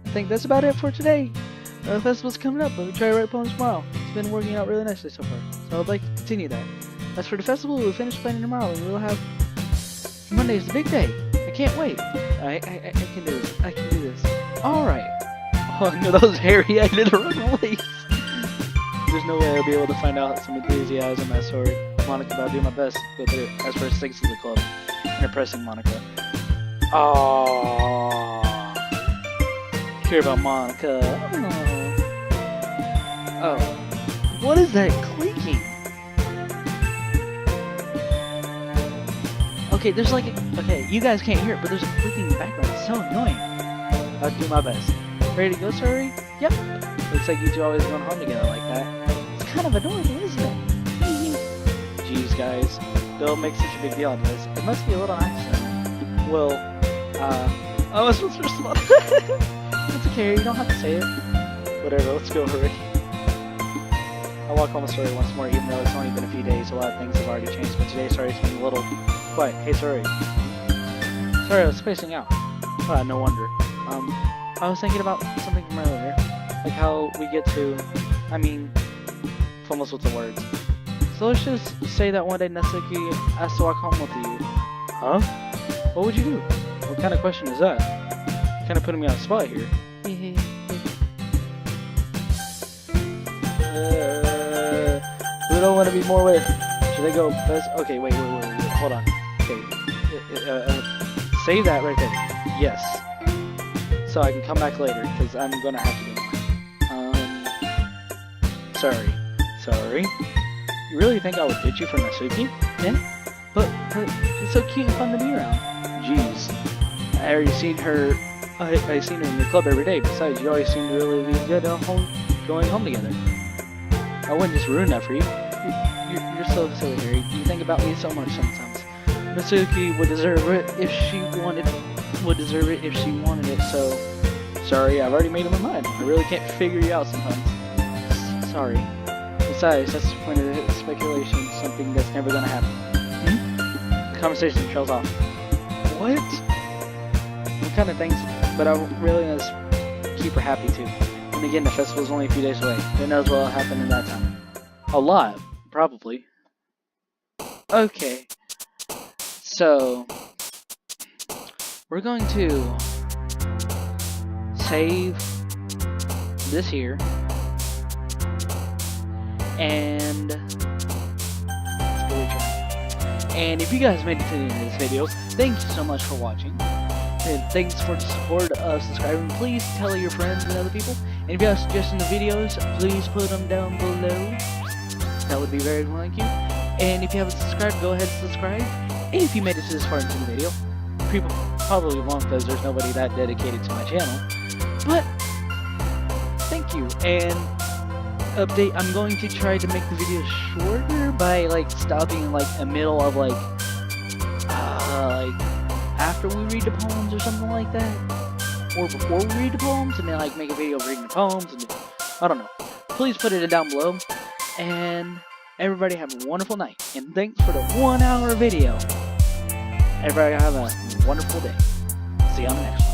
S1: I think that's about it for today. The festival's coming up, but we try to write poems tomorrow. It's been working out really nicely so far, so I'd like to continue that. As for the festival, we'll finish planning tomorrow, and we'll have Monday's the big day. I can't wait. I can do this. I can do this. Alright. Oh no, those hairy-eyed runways. There's no way I'll be able to find out some enthusiasm as for Monica, but I'll do my best with it. As for six of the club, depressing Monica. Oh, care about Monica. Oh, what is that clicking? Okay, there's like okay, you guys can't hear it, but there's a clicking in the background. It's so annoying. I'll do my best. Ready to go, sorry? Yep. Looks like you two always going home together like that. It's kind of adorable, isn't it? Jeez, guys, don't make such a big deal out of this. It must be a little accident. Well, I was supposed to respond. It's okay, you don't have to say it. Whatever, let's go, hurry. I'll walk home with Sorry once more, even though it's only been a few days. A lot of things have already changed, but today Sorry's been a little quiet. Hey, Sorry. Sorry, I was spacing out. No wonder. I was thinking about something from earlier. Like how we get to, almost with the words. So let's just say that one day Natsuki asked to walk home with you. Huh? What would you do? What kind of question is that? Kind of putting me on the spot here. We don't want to be more with. Should I go best? Okay, wait, hold on. Okay, save that right there. Yes. So I can come back later, because I'm gonna have to do more. Sorry. You really think I would ditch you for Natsuki? Yeah? But it's so cute and fun to be around. Jeez. I already seen her. I seen her in your club every day. Besides, you always seem to really be good at going home together. I wouldn't just ruin that for you. You're so silly, Harry. You think about me so much sometimes. Natsuki would deserve it if she wanted. So, sorry, I've already made up my mind. I really can't figure you out sometimes. Sorry. Besides, that's the point of the speculation. Something that's never gonna happen. The conversation trails off. What? What kind of things? But I really want to keep her happy too. And again, the festival's only a few days away. Who knows what will happen in that time? A lot, probably. Okay. So, we're going to save this here. And let's go retry. And if you guys made it to the end of this video, thank you so much for watching. And thanks for the support of subscribing. Please tell your friends and other people. And if you have suggestions of videos, please put them down below. That would be very thank you. And if you haven't subscribed, go ahead and subscribe. And if you made it to this part into the video, people probably won't because there's nobody that dedicated to my channel. But thank you. And update, I'm going to try to make the video shorter by stopping in the middle of after we read the poems or something like that, or before we read the poems, and then make a video of reading the poems, and I don't know. Please put it down below, and everybody have a wonderful night, and thanks for the 1 hour video. Everybody have a wonderful day. See you on the next one.